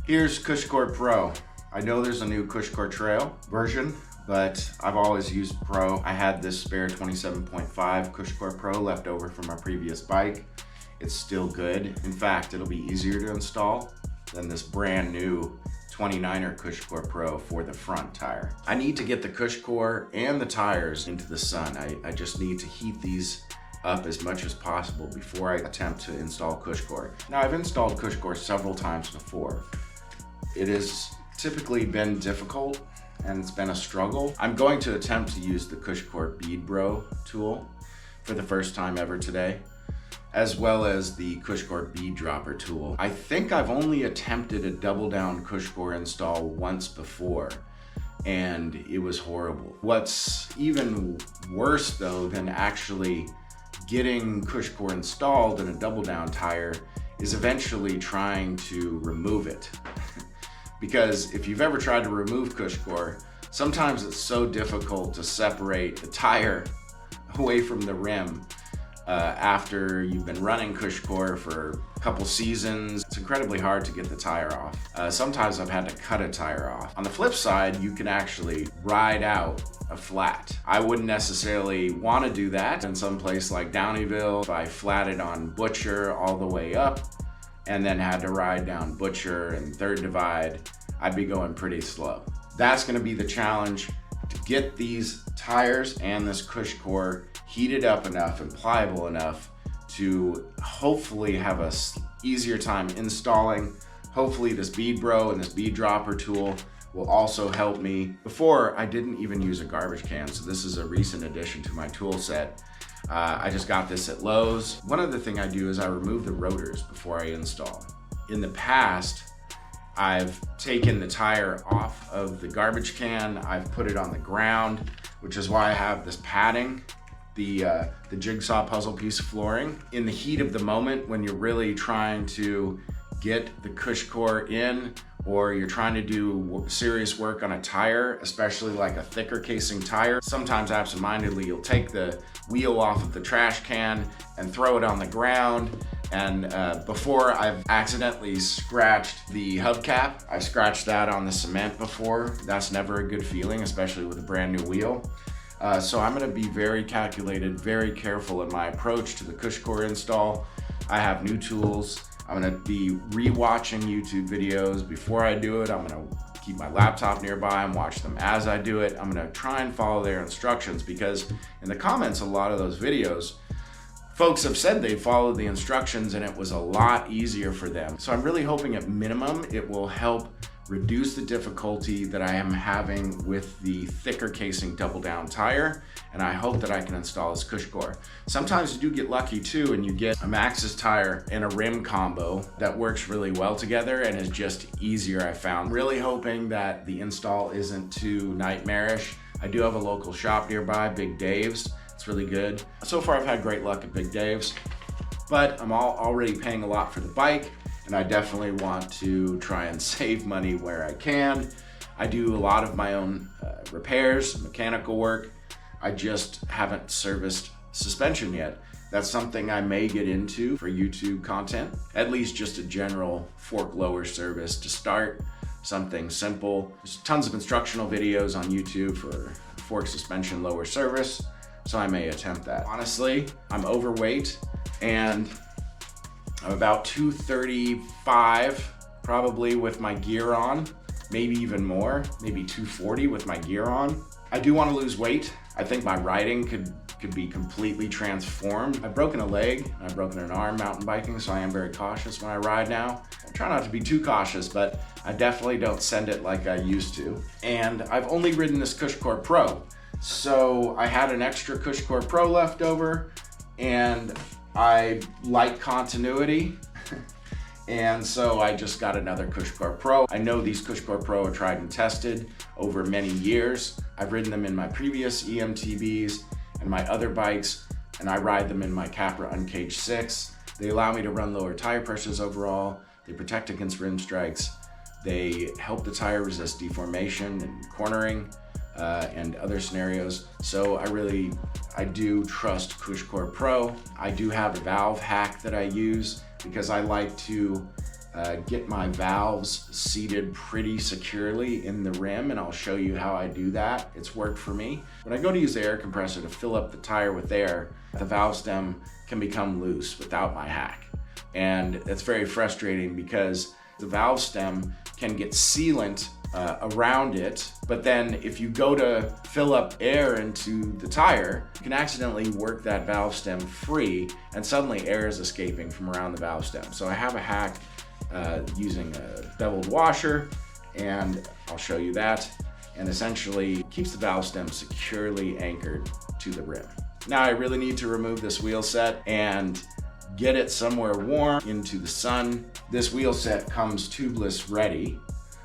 Here's Cushcore Pro. I know there's a new Cushcore Trail version, but I've always used Pro. I had this spare 27.5 Cushcore Pro left over from my previous bike. It's still good. In fact, it'll be easier to install than this brand new 29er Cushcore Pro for the front tire. I need to get the Cushcore and the tires into the sun. I just need to heat these up as much as possible before I attempt to install Cushcore. Now, I've installed Cushcore several times before. It has typically been difficult and it's been a struggle. I'm going to attempt to use the Cushcore Bead Bro tool for the first time ever today, as well as the Cushcore Bead Dropper tool. I think I've only attempted a double down Cushcore install once before, and it was horrible. What's even worse though than actually getting Cushcore installed in a double down tire is eventually trying to remove it. Because if you've ever tried to remove Cushcore, sometimes it's so difficult to separate the tire away from the rim after you've been running Cushcore for a couple seasons. It's incredibly hard to get the tire off. Sometimes I've had to cut a tire off. On the flip side, you can actually ride out a flat. I wouldn't necessarily want to do that in some place like Downeyville. If I flatted on Butcher all the way up and then had to ride down Butcher and Third Divide, I'd be going pretty slow. That's gonna be the challenge, to get these tires and this Cushcore heated up enough and pliable enough to hopefully have a easier time installing. Hopefully this Bead Bro and this Bead Dropper tool will also help me. Before, I didn't even use a garbage can, so this is a recent addition to my tool set. I just got this at Lowe's. One other thing I do is I remove the rotors before I install. In the past, I've taken the tire off of the garbage can, I've put it on the ground, which is why I have this padding, the jigsaw puzzle piece of flooring. In the heat of the moment, when you're really trying to get the Cushcore in, or you're trying to do serious work on a tire, especially like a thicker casing tire, sometimes absentmindedly you'll take the wheel off of the trash can and throw it on the ground. And before, I've accidentally scratched the hubcap. I scratched that on the cement before. That's never a good feeling, especially with a brand new wheel. So I'm gonna be very calculated, very careful in my approach to the Cushcore install. I have new tools. I'm gonna be re-watching YouTube videos before I do it. I'm gonna keep my laptop nearby and watch them as I do it. I'm gonna try and follow their instructions, because in the comments, a lot of those videos, folks have said they followed the instructions and it was a lot easier for them. So I'm really hoping at minimum, it will help reduce the difficulty that I am having with the thicker casing double down tire, and I hope that I can install this Cushcore. Sometimes you do get lucky too, and you get a Maxxis tire and a rim combo that works really well together and is just easier, I found. Really hoping that the install isn't too nightmarish. I do have a local shop nearby, Big Dave's. It's really good. So far I've had great luck at Big Dave's, but I'm already paying a lot for the bike, and I definitely want to try and save money where I can. I do a lot of my own repairs, mechanical work. I just haven't serviced suspension yet. That's something I may get into for YouTube content, at least just a general fork lower service to start, something simple. There's tons of instructional videos on YouTube for fork suspension lower service, so I may attempt that. Honestly, I'm overweight and I'm about 235 probably with my gear on, maybe even more, maybe 240 with my gear on. I do want to lose weight. I think my riding could be completely transformed. I've broken a leg, I've broken an arm mountain biking, so I am very cautious when I ride now. I try not to be too cautious, but I definitely don't send it like I used to. And I've only ridden this Cushcore Pro. So I had an extra Cushcore Pro left over, and I like continuity, and so I just got another Cushcore Pro. I know these Cushcore Pro are tried and tested over many years. I've ridden them in my previous eMTBs and my other bikes, and I ride them in my Capra Uncaged 6. They allow me to run lower tire pressures overall. They protect against rim strikes. They help the tire resist deformation and cornering and other scenarios. So I do trust Cushcore Pro. I do have a valve hack that I use because I like to get my valves seated pretty securely in the rim, and I'll show you how I do that. It's worked for me. When I go to use the air compressor to fill up the tire with air, the valve stem can become loose without my hack. And it's very frustrating because the valve stem can get sealant around it, but then if you go to fill up air into the tire, you can accidentally work that valve stem free, and suddenly air is escaping from around the valve stem. So I have a hack using a beveled washer, and I'll show you that, and essentially keeps the valve stem securely anchored to the rim. Now I really need to remove this wheel set and get it somewhere warm into the sun. This wheel set comes tubeless ready,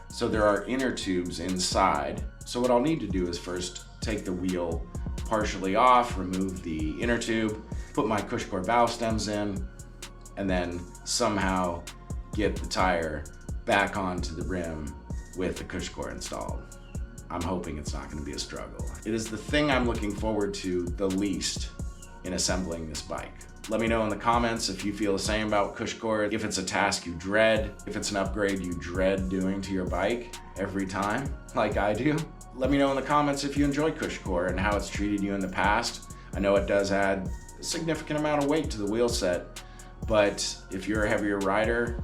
so there are inner tubes inside. So what I'll need to do is first take the wheel partially off, remove the inner tube, put my Cushcore valve stems in, and then somehow get the tire back onto the rim with the Cushcore installed. I'm hoping it's not going to be a struggle. It is the thing I'm looking forward to the least in assembling this bike. Let me know in the comments if you feel the same about Cushcore, if it's a task you dread, if it's an upgrade you dread doing to your bike every time, like I do. Let me know in the comments if you enjoy Cushcore and how it's treated you in the past. I know it does add a significant amount of weight to the wheel set, but if you're a heavier rider,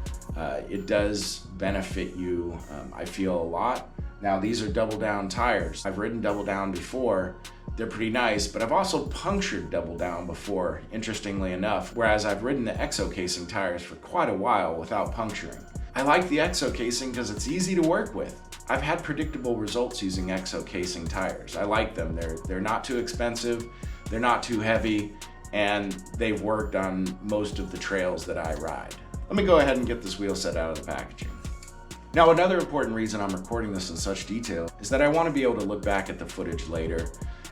it does benefit you, I feel, a lot. Now, these are double down tires. I've ridden double down before. They're pretty nice, but I've also punctured double down before, interestingly enough, whereas I've ridden the EXO casing tires for quite a while without puncturing. I like the EXO casing because it's easy to work with. I've had predictable results using EXO casing tires. I like them. They're not too expensive, they're not too heavy, and they've worked on most of the trails that I ride. Let me go ahead and get this wheel set out of the packaging. Now, another important reason I'm recording this in such detail is that I want to be able to look back at the footage later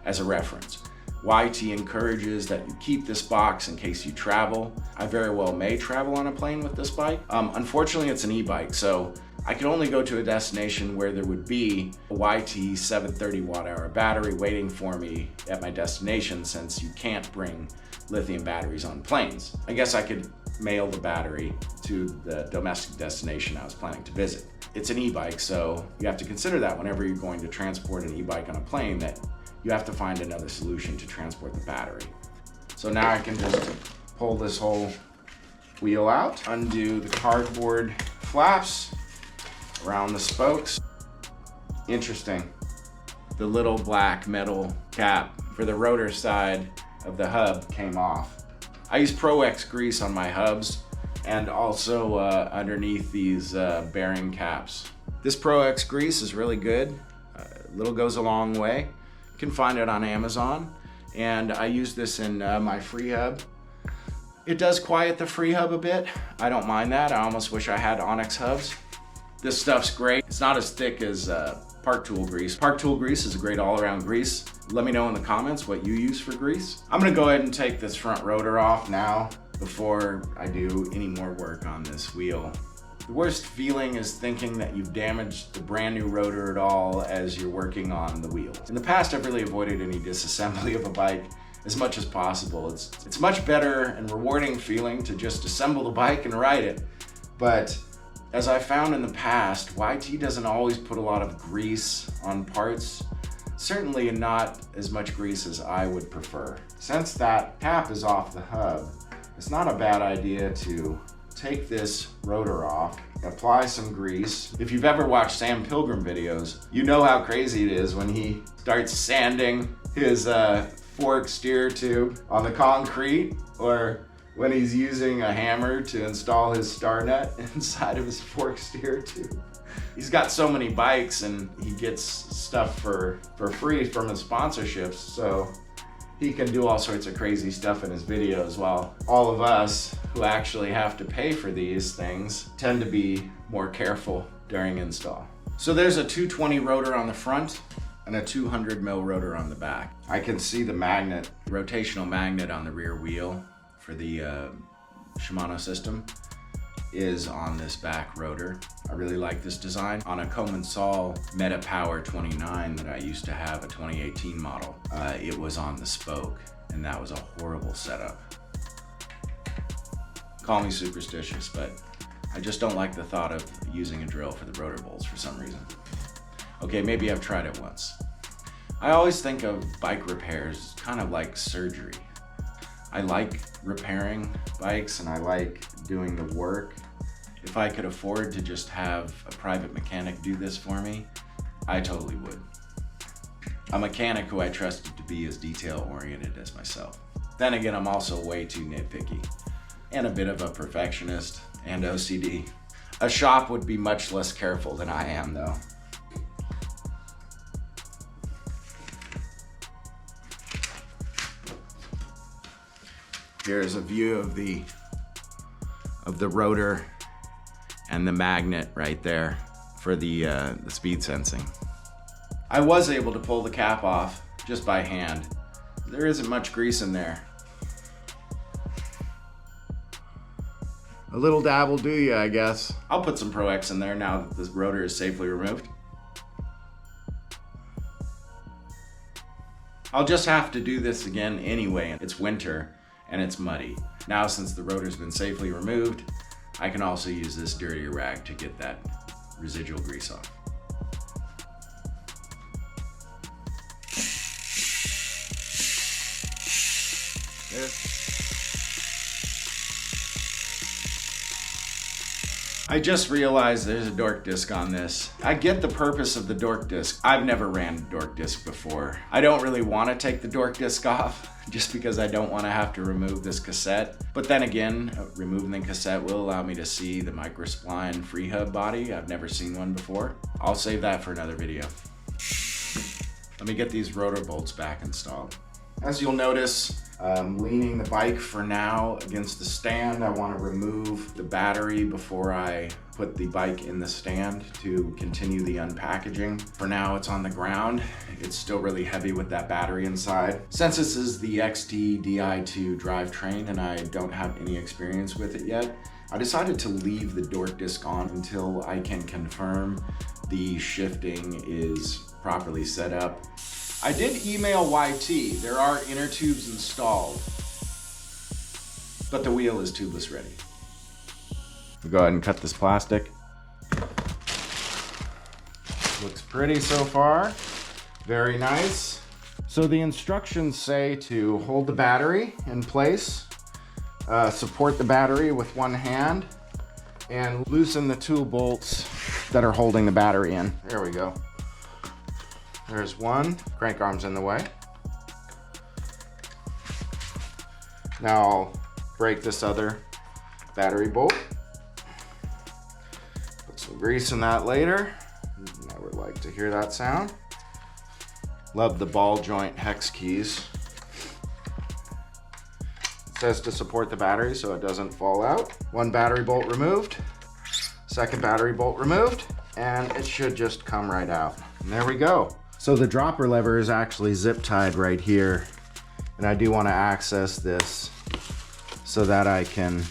as a reference. YT encourages that you keep this box in case you travel. I very well may travel on a plane with this bike. Unfortunately, it's an e-bike, so I could only go to a destination where there would be a YT 730 watt-hour battery waiting for me at my destination, since you can't bring lithium batteries on planes. I guess I could mail the battery to the domestic destination I was planning to visit. It's an e-bike, so you have to consider that whenever you're going to transport an e-bike on a plane, that you have to find another solution to transport the battery. So now I can just pull this whole wheel out, undo the cardboard flaps around the spokes. Interesting. The little black metal cap for the rotor side of the hub came off. I use Pro X grease on my hubs and also underneath these bearing caps. This Pro X grease is really good. Little goes a long way. You can find it on Amazon, and I use this in my free hub. It does quiet the free hub a bit. I don't mind that. I almost wish I had Onyx hubs. This stuff's great. It's not as thick as Park Tool grease. Park Tool grease is a great all-around grease. Let me know in the comments what you use for grease. I'm gonna go ahead and take this front rotor off now before I do any more work on this wheel. The worst feeling is thinking that you've damaged the brand new rotor at all as you're working on the wheel. In the past, I've really avoided any disassembly of a bike as much as possible. It's much better and rewarding feeling to just assemble the bike and ride it. But as I found in the past, YT doesn't always put a lot of grease on parts. Certainly not as much grease as I would prefer. Since that cap is off the hub, it's not a bad idea to take this rotor off, apply some grease. If you've ever watched Sam Pilgrim videos, you know how crazy it is when he starts sanding his fork steer tube on the concrete, or when he's using a hammer to install his star nut inside of his fork steer tube. He's got so many bikes and he gets stuff for free from his sponsorships, so he can do all sorts of crazy stuff in his videos, while all of us who actually have to pay for these things tend to be more careful during install. So there's a 220 rotor on the front and a 200 mil rotor on the back. I can see the magnet, rotational magnet on the rear wheel for the Shimano system is on this back rotor. I really like this design. On a Commensal Meta Power 29 that I used to have, a 2018 model, it was on the spoke, and that was a horrible setup. Call me superstitious, but I just don't like the thought of using a drill for the rotor bolts for some reason. Okay, maybe I've tried it once. I always think of bike repairs kind of like surgery. I like repairing bikes and I like doing the work. If I could afford to just have a private mechanic do this for me, I totally would. A mechanic who I trusted to be as detail-oriented as myself. Then again, I'm also way too nitpicky and a bit of a perfectionist and OCD. A shop would be much less careful than I am though. Here's a view of the rotor and the magnet right there for the speed sensing. I was able to pull the cap off just by hand. There isn't much grease in there. A little dab will do you, I guess. I'll put some Pro X in there now that this rotor is safely removed. I'll just have to do this again anyway. It's winter and it's muddy. Now, since the rotor's been safely removed, I can also use this dirtier rag to get that residual grease off. I just realized there's a dork disc on this. I get the purpose of the dork disc. I've never ran dork disc before. I don't really want to take the dork disc off just because I don't want to have to remove this cassette. But then again, removing the cassette will allow me to see the microspline free hub body. I've never seen one before. I'll save that for another video. Let me get these rotor bolts back installed. As you'll notice, I'm leaning the bike for now against the stand. I want to remove the battery before I put the bike in the stand to continue the unpackaging. For now, it's on the ground. It's still really heavy with that battery inside. Since this is the XT Di2 drivetrain and I don't have any experience with it yet, I decided to leave the dork disc on until I can confirm the shifting is properly set up. I did email YT. There are inner tubes installed, but the wheel is tubeless ready. We'll go ahead and cut this plastic. Looks pretty so far. Very nice. So the instructions say to hold the battery in place, support the battery with one hand, and loosen the tool bolts that are holding the battery in. There we go. There's one, crank arm's in the way. Now I'll break this other battery bolt. Put some grease in that later. Never like to hear that sound. Love the ball joint hex keys. It says to support the battery so it doesn't fall out. One battery bolt removed, second battery bolt removed, and it should just come right out. And there we go. So the dropper lever is actually zip tied right here. And I do want to access this so that I can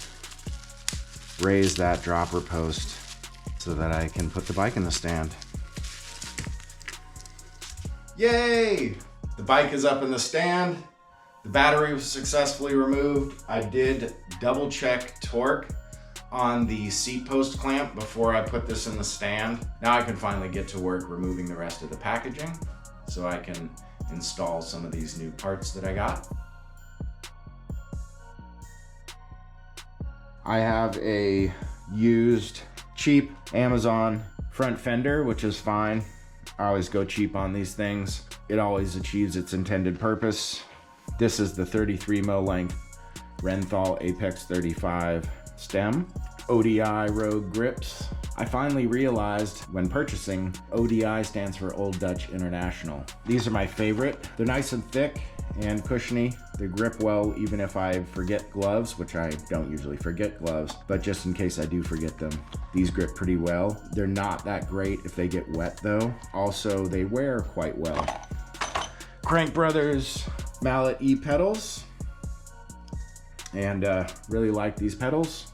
raise that dropper post so that I can put the bike in the stand. Yay! The bike is up in the stand. The battery was successfully removed. I did double check torque on the seat post clamp before I put this in the stand. Now I can finally get to work removing the rest of the packaging so I can install some of these new parts that I got. I have a used, cheap Amazon front fender, which is fine. I always go cheap on these things. It always achieves its intended purpose. This is the 33 mil length Renthal Apex 35 stem. ODI Rogue grips. I finally realized when purchasing, ODI stands for Old Dutch International. These are my favorite. They're nice and thick and cushiony. They grip well even if I forget gloves, which I don't usually forget gloves, but just in case I do forget them, these grip pretty well. They're not that great if they get wet though. Also, they wear quite well. Crank Brothers Mallet E pedals, and really like these pedals.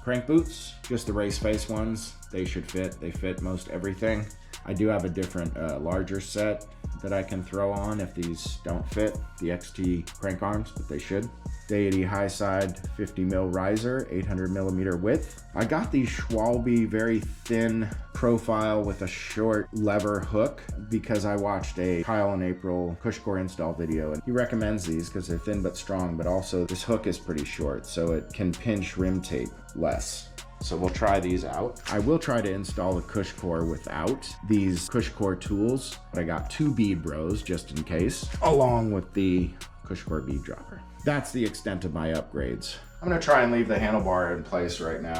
Crank boots, just the race face ones. They should fit. They fit most everything. I do have a different larger set that I can throw on if these don't fit the XT crank arms, but they should. Deity high side 50 mil riser, 800 millimeter width. I got the Schwalbe very thin profile with a short lever hook because I watched a Kyle and April Cushcore install video, and he recommends these because they're thin but strong, but also this hook is pretty short so it can pinch rim tape less. So we'll try these out. I will try to install the Cushcore without these Cushcore tools, but I got 2 bead bros just in case, along with the Cushcore bead dropper. That's the extent of my upgrades. I'm gonna try and leave the handlebar in place right now,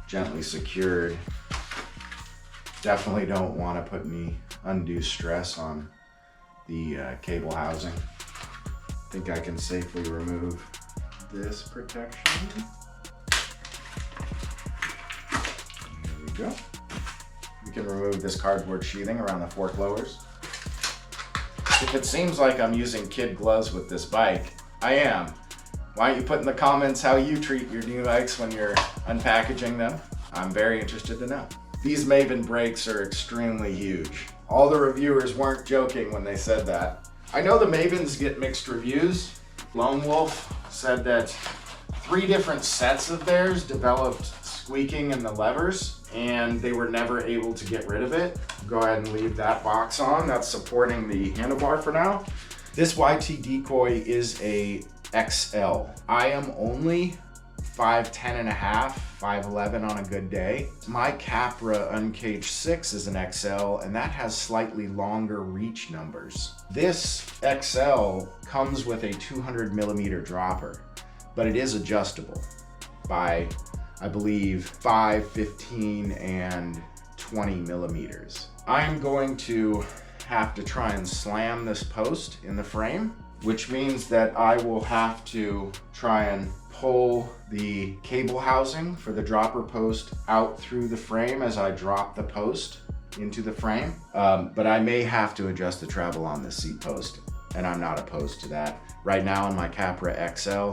gently secured. Definitely don't want to put any undue stress on the cable housing. I think I can safely remove this protection. There we go. We can remove this cardboard sheathing around the fork lowers. If it seems like I'm using kid gloves with this bike, I am. Why don't you put in the comments how you treat your new bikes when you're unpackaging them? I'm very interested to know. These Maven brakes are extremely huge. All the reviewers weren't joking when they said that. I know the Mavens get mixed reviews. Lone Wolf said that 3 different sets of theirs developed squeaking in the levers and they were never able to get rid of it. Go ahead and leave that box on. That's supporting the handlebar for now. This YT Decoy is a XL. I am only 5'10 and a half, 5'11 on a good day. My Capra Uncaged 6 is an XL, and that has slightly longer reach numbers. This XL comes with a 200 millimeter dropper, but it is adjustable by, I believe, 5, 15, and 20 millimeters. I'm going to have to try and slam this post in the frame, which means that I will have to try and pull the cable housing for the dropper post out through the frame as I drop the post into the frame. But I may have to adjust the travel on this seat post, and I'm not opposed to that. Right now in my Capra XL,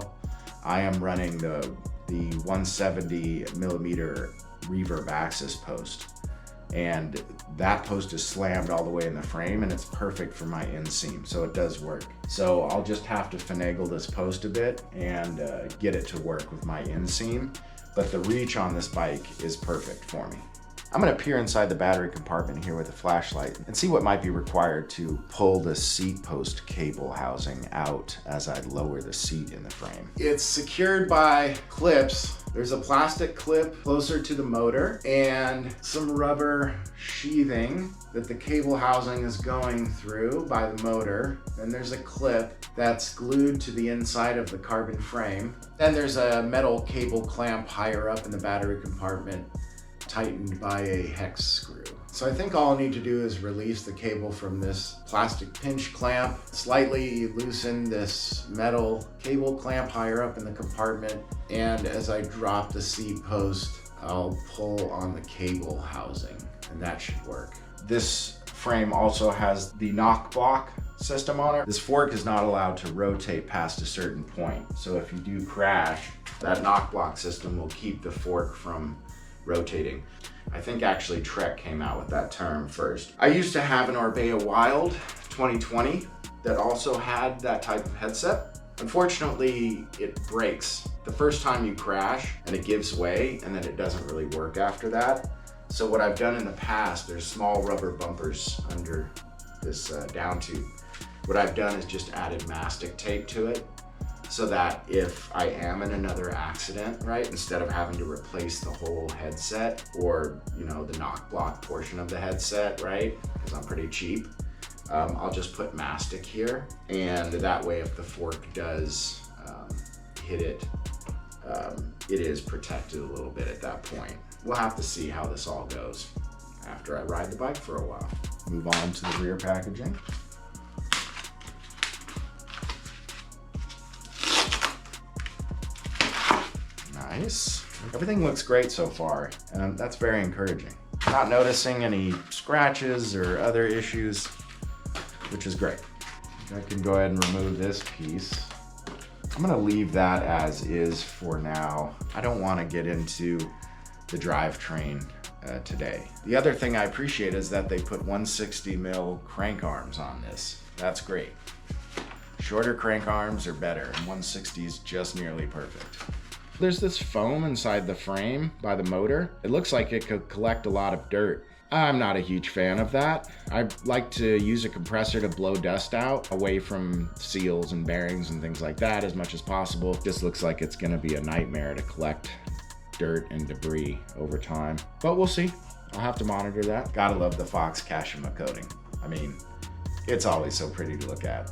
I am running the 170 millimeter reverb axis post. And that post is slammed all the way in the frame, and it's perfect for my inseam, so it does work. So I'll just have to finagle this post a bit and get it to work with my inseam, but the reach on this bike is perfect for me. I'm gonna peer inside the battery compartment here with a flashlight and see what might be required to pull the seat post cable housing out as I lower the seat in the frame. It's secured by clips. There's a plastic clip closer to the motor and some rubber sheathing that the cable housing is going through by the motor. Then there's a clip that's glued to the inside of the carbon frame. Then there's a metal cable clamp higher up in the battery compartment, tightened by a hex screw. So I think all I need to do is release the cable from this plastic pinch clamp, slightly loosen this metal cable clamp higher up in the compartment, and as I drop the seat post, I'll pull on the cable housing, and that should work. This frame also has the knock block system on it. This fork is not allowed to rotate past a certain point, so if you do crash, that knock block system will keep the fork from rotating. I think actually Trek came out with that term first. I used to have an Orbea Wild 2020 that also had that type of headset. Unfortunately, it breaks the first time you crash and it gives way, and then it doesn't really work after that. So what I've done in the past, there's small rubber bumpers under this down tube. What I've done is just added mastic tape to it, so that if I am in another accident, right, instead of having to replace the whole headset or, you know, the knock block portion of the headset, right, because I'm pretty cheap, I'll just put mastic here, and that way if the fork does hit it, it is protected a little bit at that point. We'll have to see how this all goes after I ride the bike for a while. Move on to the rear packaging. Nice. Everything looks great so far, and that's very encouraging. Not noticing any scratches or other issues, which is great. I can go ahead and remove this piece. I'm gonna leave that as is for now. I don't wanna get into the drivetrain today. The other thing I appreciate is that they put 160 mil crank arms on this. That's great. Shorter crank arms are better, and 160 is just nearly perfect. There's this foam inside the frame by the motor. It looks like it could collect a lot of dirt. I'm not a huge fan of that. I like to use a compressor to blow dust out away from seals and bearings and things like that as much as possible. This looks like it's gonna be a nightmare to collect dirt and debris over time, but we'll see. I'll have to monitor that. Gotta love the Fox Kashima coating. I mean, it's always so pretty to look at.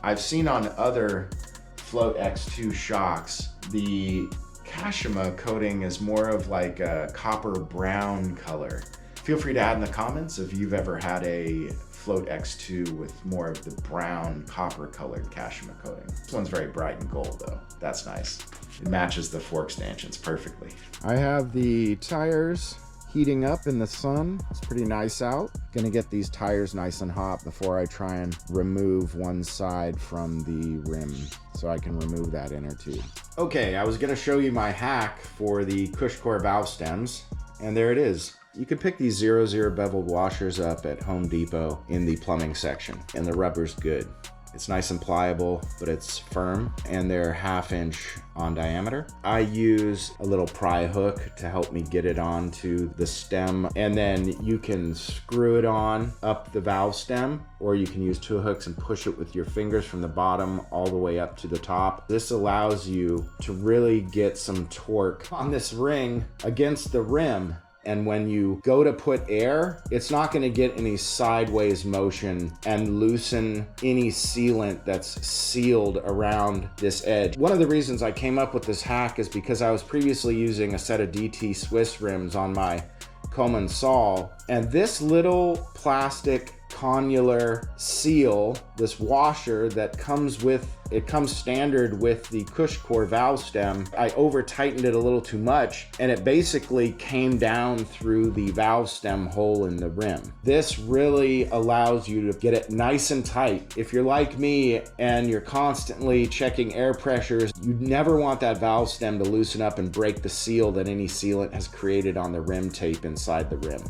I've seen on other Float X2 shocks, the Kashima coating is more of like a copper brown color. Feel free to add in the comments if you've ever had a Float X2 with more of the brown copper colored Kashima coating. This one's very bright and gold though. That's nice. It matches the fork stanchions perfectly. I have the tires heating up in the sun. It's pretty nice out. Gonna get these tires nice and hot before I try and remove one side from the rim so I can remove that inner tube. Okay, I was gonna show you my hack for the Cushcore valve stems, and there it is. You can pick these 00 beveled washers up at Home Depot in the plumbing section, and the rubber's good. It's nice and pliable, but it's firm, and they're 1/2 inch on diameter. I use a little pry hook to help me get it onto the stem, and then you can screw it on up the valve stem, or you can use 2 hooks and push it with your fingers from the bottom all the way up to the top. This allows you to really get some torque on this ring against the rim. And when you go to put air, it's not gonna get any sideways motion and loosen any sealant that's sealed around this edge. One of the reasons I came up with this hack is because I was previously using a set of DT Swiss rims on my Coleman Sol, and this little plastic connular seal, this washer that comes with, it comes standard with the Cushcore valve stem. I over tightened it a little too much, and it basically came down through the valve stem hole in the rim. This really allows you to get it nice and tight. If you're like me and you're constantly checking air pressures, you never want that valve stem to loosen up and break the seal that any sealant has created on the rim tape inside the rim.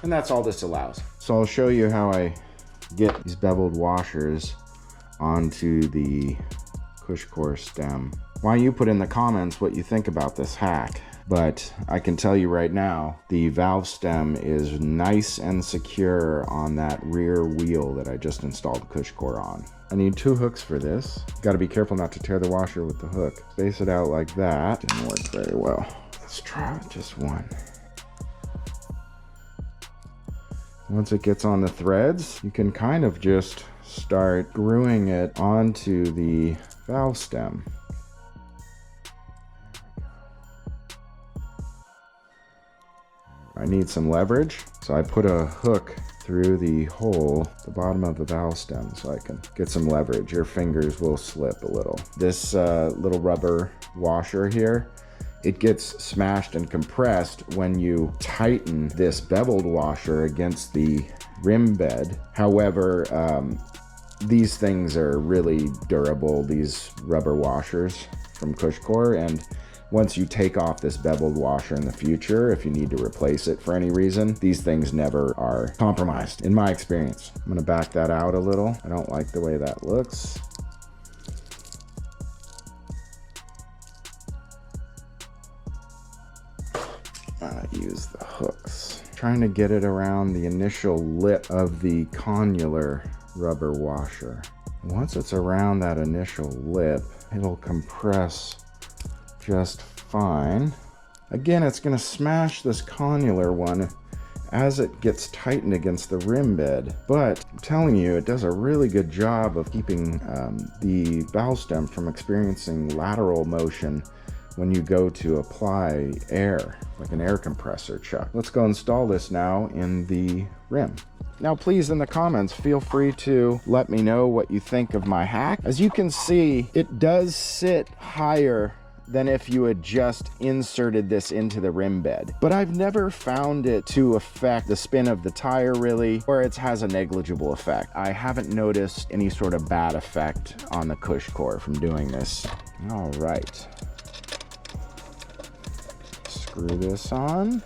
And that's all this allows. So I'll show you how I get these beveled washers onto the Cushcore stem. Why don't you put in the comments what you think about this hack? But I can tell you right now, the valve stem is nice and secure on that rear wheel that I just installed Cushcore on. I need 2 hooks for this. Got to be careful not to tear the washer with the hook. Space it out like that. Didn't work very well. Let's try just one. Once it gets on the threads, you can kind of just start screwing it onto the valve stem. I need some leverage, so I put a hook through the hole at the bottom of the valve stem so I can get some leverage. Your fingers will slip a little. This little rubber washer here, it gets smashed and compressed when you tighten this beveled washer against the rim bed. However, these things are really durable, these rubber washers from Cushcore, and once you take off this beveled washer in the future, if you need to replace it for any reason, these things never are compromised, in my experience. I'm gonna back that out a little. I don't like the way that looks. Use the hooks. Trying to get it around the initial lip of the connular rubber washer. Once it's around that initial lip, it'll compress just fine. Again, it's going to smash this connular one as it gets tightened against the rim bed, but I'm telling you, it does a really good job of keeping the valve stem from experiencing lateral motion when you go to apply air, like an air compressor chuck. Let's go install this now in the rim. Now please, in the comments, feel free to let me know what you think of my hack. As you can see, it does sit higher than if you had just inserted this into the rim bed. But I've never found it to affect the spin of the tire really, or it has a negligible effect. I haven't noticed any sort of bad effect on the Cushcore from doing this. All right. Screw this on.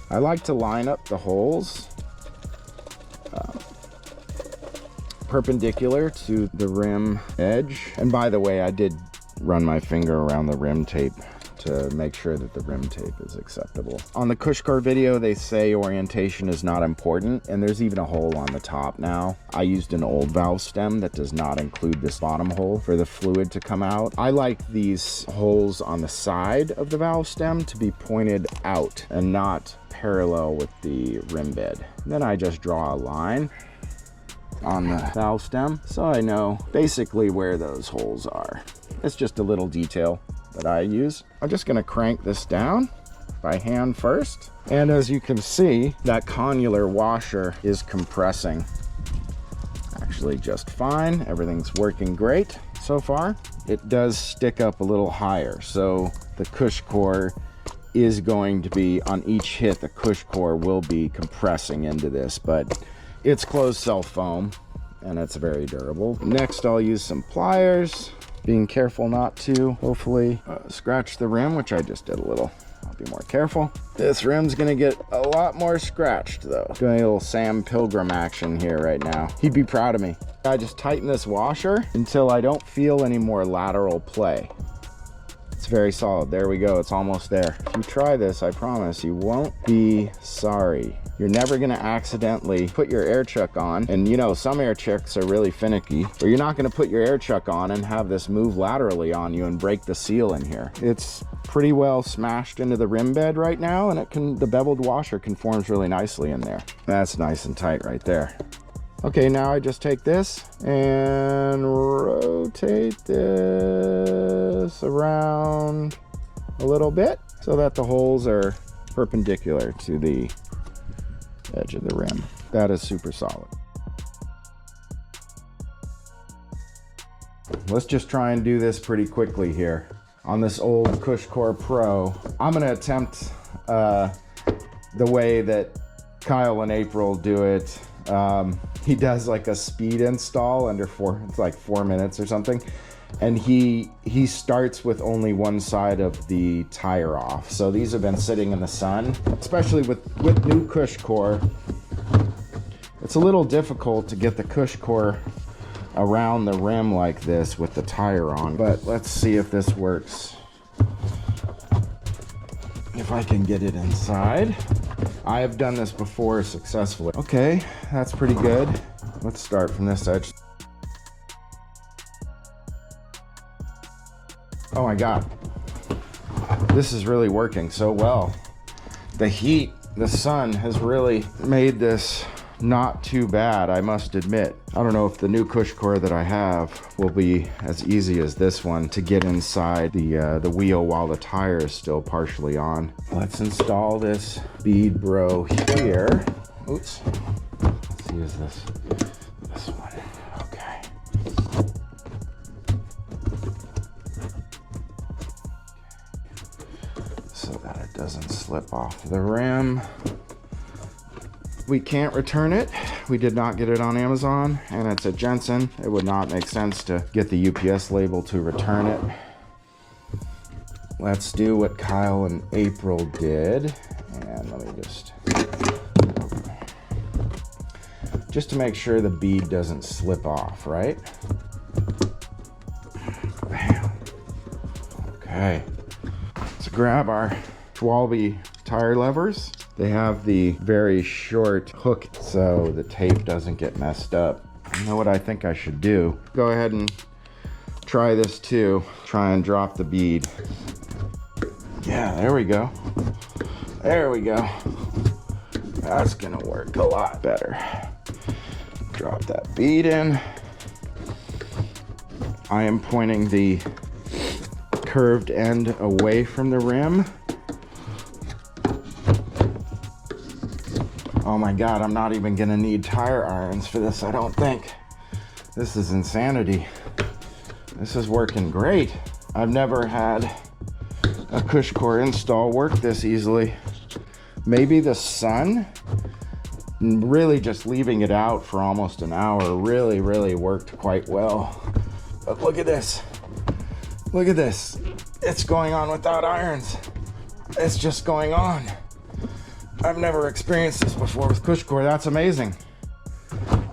I like to line up the holes perpendicular to the rim edge. And by the way, I did run my finger around the rim tape to make sure that the rim tape is acceptable. On the Cushcore video, they say orientation is not important, and there's even a hole on the top now. I used an old valve stem that does not include this bottom hole for the fluid to come out. I like these holes on the side of the valve stem to be pointed out and not parallel with the rim bed. Then I just draw a line on the valve stem so I know basically where those holes are. It's just a little detail that I use. I'm just gonna crank this down by hand first. And as you can see, that connular washer is compressing actually just fine. Everything's working great so far. It does stick up a little higher, so the Cushcore is going to be, on each hit, the Cushcore will be compressing into this, but it's closed cell foam and it's very durable. Next, I'll use some pliers, being careful not to hopefully scratch the rim, which I just did a little. I'll be more careful. This rim's gonna get a lot more scratched though. Doing a little Sam Pilgrim action here right now. He'd be proud of me. I just tighten this washer until I don't feel any more lateral play. It's very solid. There we go. It's almost there. If you try this, I promise you won't be sorry. You're never gonna accidentally put your air chuck on, and you know, some air chucks are really finicky, or you're not gonna put your air chuck on and have this move laterally on you and break the seal in here. It's pretty well smashed into the rim bed right now, and the beveled washer conforms really nicely in there. That's nice and tight right there. Okay, now I just take this and rotate this around a little bit so that the holes are perpendicular to the edge of the rim. That is super solid. Let's just try and do this pretty quickly here. On this old Cushcore Pro, I'm gonna attempt the way that Kyle and April do it. He does like a speed install under it's like 4 minutes or something. And he starts with only one side of the tire off. So these have been sitting in the sun, especially with new Cushcore. It's a little difficult to get the Cushcore around the rim like this with the tire on, but let's see if this works. If I can get it inside. I have done this before successfully. Okay, that's pretty good. Let's start from this edge. Oh my God, this is really working so well. The heat, the sun has really made this not too bad, I must admit. I don't know if the new Cushcore that I have will be as easy as this one to get inside the wheel while the tire is still partially on. Let's install this bead bro here. Oops. Let's see, is this one? Okay. So that it doesn't slip off the rim. We can't return it. We did not get it on Amazon, and it's a Jensen. It would not make sense to get the UPS label to return it. Let's do what Kyle and April did. And let me just to make sure the bead doesn't slip off, right? Bam. Okay. Let's grab our Schwalbe tire levers. They have the very short hook so the tape doesn't get messed up. You know what I think I should do? Go ahead and try this too. Try and drop the bead. Yeah, there we go. There we go. That's gonna work a lot better. Drop that bead in. I am pointing the curved end away from the rim. Oh my God, I'm not even gonna need tire irons for this, I don't think. This is insanity. This is working great. I've never had a Cushcore install work this easily. Maybe the sun, really just leaving it out for almost an hour really worked quite well. But look at this. Look at this. It's going on without irons. It's just going on. I've never experienced this before with Cushcore. That's amazing.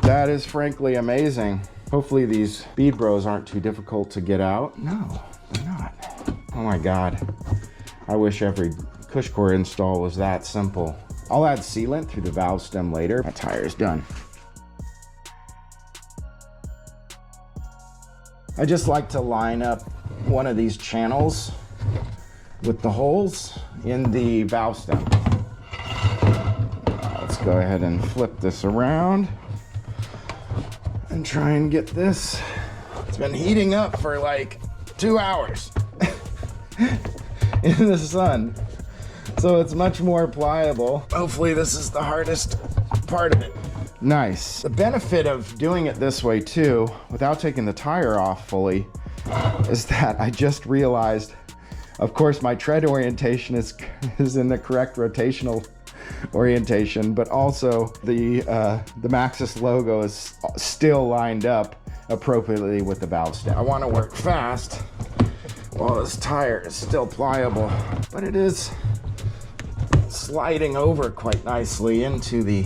That is frankly amazing. Hopefully these bead bros aren't too difficult to get out. No, they're not. Oh my God. I wish every Cushcore install was that simple. I'll add sealant through the valve stem later. That tire is done. I just like to line up one of these channels with the holes in the valve stem. Let's go ahead and flip this around and try and get this. It's been heating up for like 2 hours in the sun, so it's much more pliable. Hopefully this is the hardest part of it. Nice. The benefit of doing it this way too, without taking the tire off fully, is that I just realized, of course, my tread orientation is in the correct rotational orientation, but also the Maxxis logo is still lined up appropriately with the valve stem. I want to work fast while this tire is still pliable, but it is sliding over quite nicely into the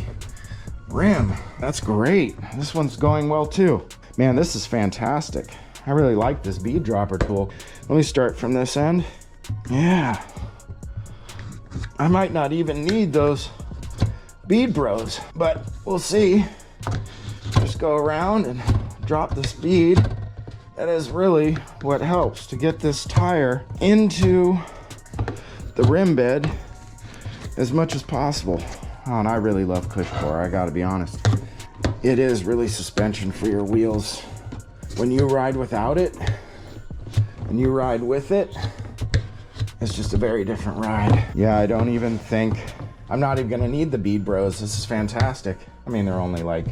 rim. That's great. This one's going well too. Man, this is fantastic. I really like this bead dropper tool. Let me start from this end. Yeah. I might not even need those bead bros, but we'll see. Just go around and drop this bead. That is really what helps to get this tire into the rim bed as much as possible. Oh, and I really love Cushcore, I gotta be honest. It is really suspension for your wheels. When you ride without it and you ride with it, it's just a very different ride. Yeah, I don't even think, I'm not even gonna need the bead bros. This is fantastic. I mean, they're only like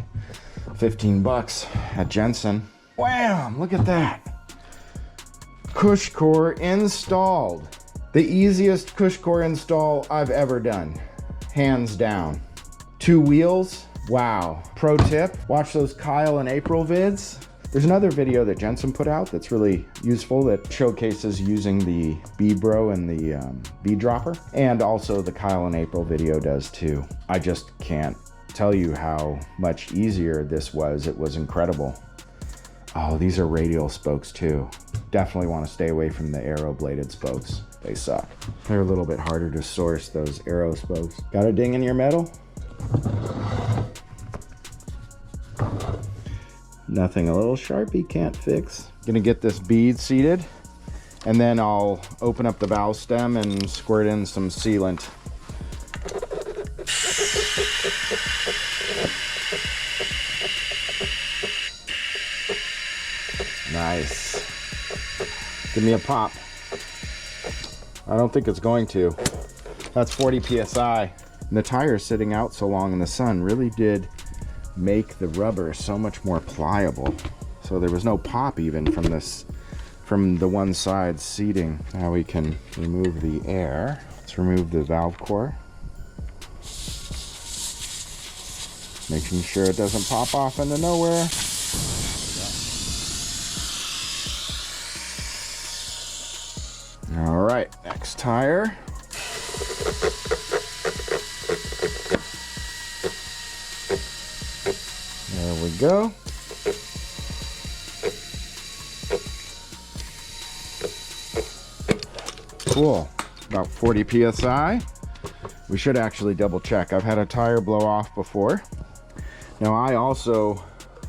15 bucks at Jensen. Wham, look at that. Cushcore installed. The easiest Cushcore install I've ever done, hands down. 2 wheels, wow. Pro tip, watch those Kyle and April vids. There's another video that Jensen put out that's really useful that showcases using the bead bro and the bead dropper. And also the Kyle and April video does too. I just can't tell you how much easier this was. It was incredible. Oh, these are radial spokes too. Definitely want to stay away from the arrow bladed spokes. They suck. They're a little bit harder to source, those arrow spokes. Got a ding in your metal? Nothing a little Sharpie can't fix. Gonna get this bead seated, and then I'll open up the valve stem and squirt in some sealant. Nice. Give me a pop. I don't think it's going to. That's 40 PSI. And the tire sitting out so long in the sun really did make the rubber so much more pliable. So there was no pop even from the one side seating. Now we can remove the air. Let's remove the valve core. Making sure it doesn't pop off into nowhere. All right, next tire. There we go. Cool, about 40 PSI. We should actually double check. I've had a tire blow off before. Now I also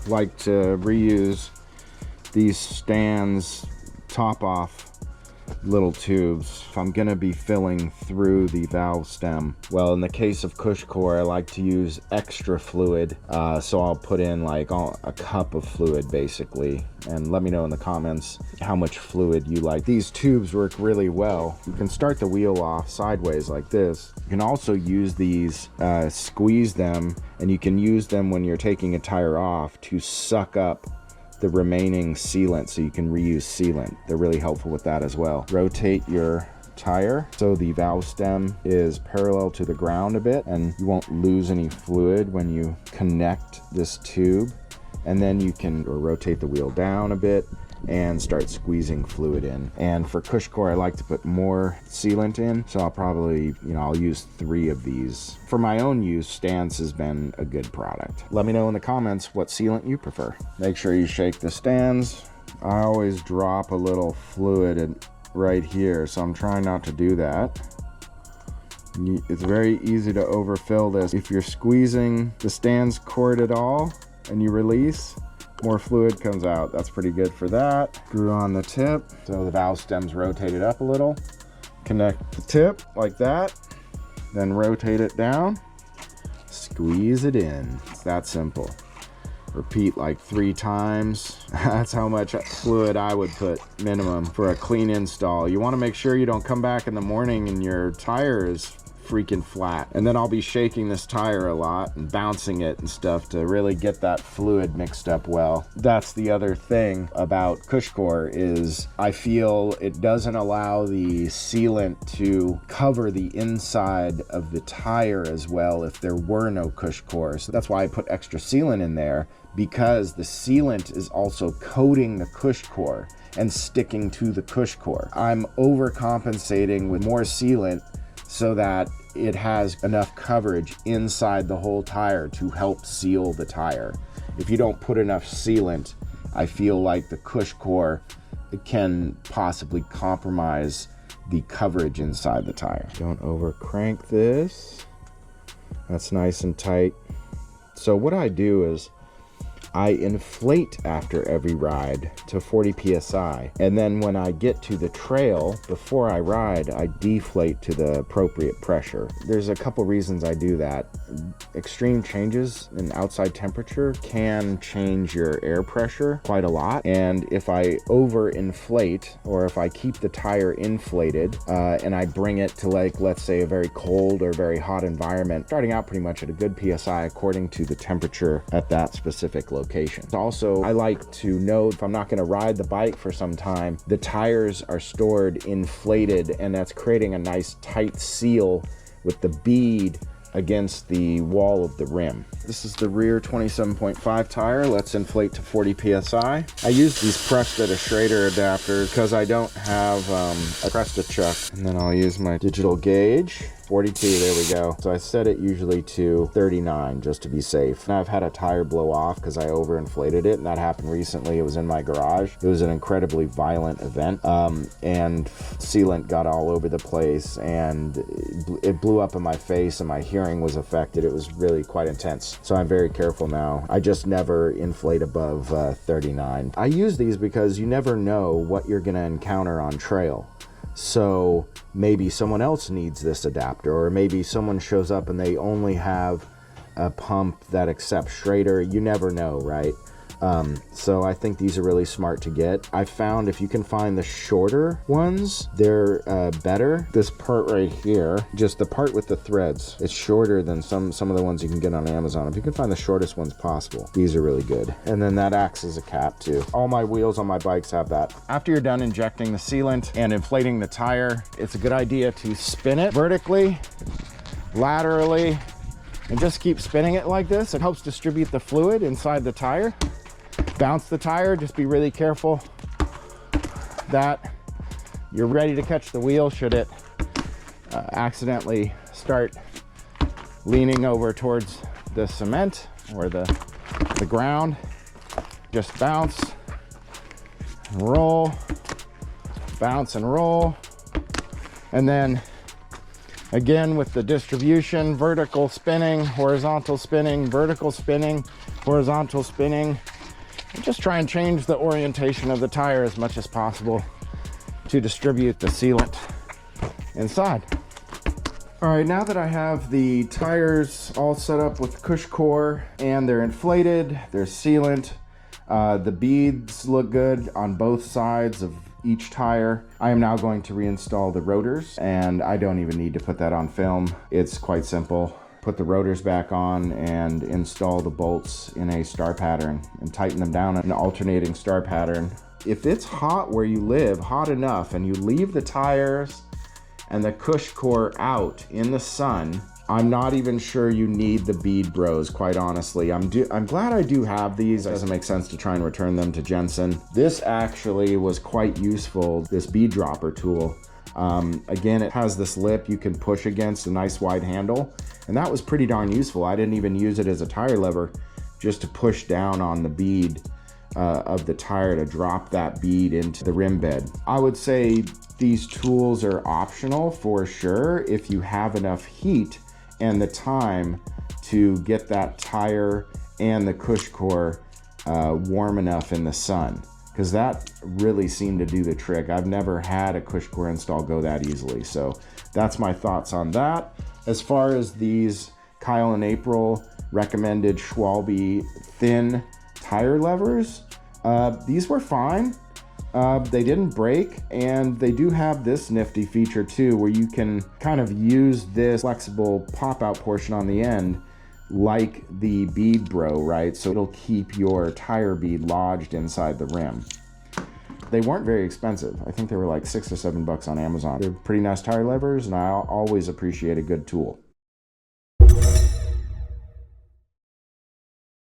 like to reuse these stands top off little tubes if I'm gonna be filling through the valve stem. Well, in the case of Cushcore, I like to use extra fluid, so I'll put in like a cup of fluid basically, and let me know in the comments how much fluid you like. These tubes work really well. You can start the wheel off sideways like this. You can also use these, squeeze them, and you can use them when you're taking a tire off to suck up the remaining sealant, so you can reuse sealant. They're really helpful with that as well. Rotate your tire so the valve stem is parallel to the ground a bit, and you won't lose any fluid when you connect this tube. And then you can rotate the wheel down a bit, and start squeezing fluid in. And for Cushcore, I like to put more sealant in, so I'll probably, I'll use 3 of these. For my own use, Stance has been a good product. Let me know in the comments what sealant you prefer. Make sure you shake the stands. I always drop a little fluid right here, so I'm trying not to do that. It's very easy to overfill this. If you're squeezing the stands cord at all and you release, more fluid comes out. That's pretty good for that. Screw on the tip so the valve stem's rotated up a little. Connect the tip like that, then rotate it down, squeeze it in. It's that simple. Repeat like 3 times. That's how much fluid I would put minimum for a clean install. You want to make sure you don't come back in the morning and your tire is freaking flat. And then I'll be shaking this tire a lot and bouncing it and stuff to really get that fluid mixed up well. That's the other thing about Cushcore is I feel it doesn't allow the sealant to cover the inside of the tire as well if there were no Cushcore. So that's why I put extra sealant in there, because the sealant is also coating the Cushcore and sticking to the Cushcore. I'm overcompensating with more sealant so that it has enough coverage inside the whole tire to help seal the tire. If you don't put enough sealant, I feel like the Cushcore can possibly compromise the coverage inside the tire. Don't over crank this. That's nice and tight. So what I do is I inflate after every ride to 40 psi, and then when I get to the trail before I ride, I deflate to the appropriate pressure. There's a couple reasons I do that. Extreme changes in outside temperature can change your air pressure quite a lot, and if I overinflate, or if I keep the tire inflated and I bring it to, like, let's say a very cold or very hot environment, starting out pretty much at a good psi according to the temperature at that specific location. Also, I like to know if I'm not going to ride the bike for some time, the tires are stored inflated, and that's creating a nice tight seal with the bead against the wall of the rim. This is the rear 27.5 tire. Let's inflate to 40 psi. I use these Presta to Schrader adapters because I don't have a Presta chuck. And then I'll use my digital gauge. 42, there we go. So I set it usually to 39 just to be safe. And I've had a tire blow off because I overinflated it, and that happened recently. It was in my garage. It was an incredibly violent event, and sealant got all over the place, and it blew up in my face, and my hearing was affected. It was really quite intense. So I'm very careful now. I just never inflate above 39. I use these because you never know what you're gonna encounter on trail. So maybe someone else needs this adapter, or maybe someone shows up and they only have a pump that accepts Schrader. You never know, right? So I think these are really smart to get. I found if you can find the shorter ones, they're better. This part right here, just the part with the threads, it's shorter than some of the ones you can get on Amazon. If you can find the shortest ones possible, these are really good. And then that acts as a cap too. All my wheels on my bikes have that. After you're done injecting the sealant and inflating the tire, it's a good idea to spin it vertically, laterally, and just keep spinning it like this. It helps distribute the fluid inside the tire. Bounce the tire, just be really careful that you're ready to catch the wheel should it accidentally start leaning over towards the cement or the ground. Just bounce and roll, bounce and roll, and then again with the distribution, vertical spinning, horizontal spinning, vertical spinning, horizontal spinning. Just try and change the orientation of the tire as much as possible to distribute the sealant inside. All right, now that I have the tires all set up with Cushcore and they're inflated, they're sealant, the beads look good on both sides of each tire, I am now going to reinstall the rotors, and I don't even need to put that on film. It's quite simple. Put the rotors back on and install the bolts in a star pattern and tighten them down in an alternating star pattern. If it's hot where you live, hot enough, and you leave the tires and the Cushcore out in the sun, I'm not even sure you need the bead bros, quite honestly. I'm glad I do have these. It doesn't make sense to try and return them to Jensen. This actually was quite useful, this bead dropper tool. Again, it has this lip you can push against, a nice wide handle, and that was pretty darn useful. I didn't even use it as a tire lever, just to push down on the bead of the tire to drop that bead into the rim bed. I would say these tools are optional for sure if you have enough heat and the time to get that tire and the Cushcore warm enough in the sun, because that really seemed to do the trick. I've never had a Cushcore install go that easily. So that's my thoughts on that. As far as these Kyle and April recommended Schwalbe thin tire levers, these were fine. They didn't break, and they do have this nifty feature too, where you can kind of use this flexible pop-out portion on the end like the bead bro, right? So it'll keep your tire bead lodged inside the rim. They weren't very expensive. I think they were like $6 or $7 on Amazon. They're pretty nice tire levers, and I always appreciate a good tool.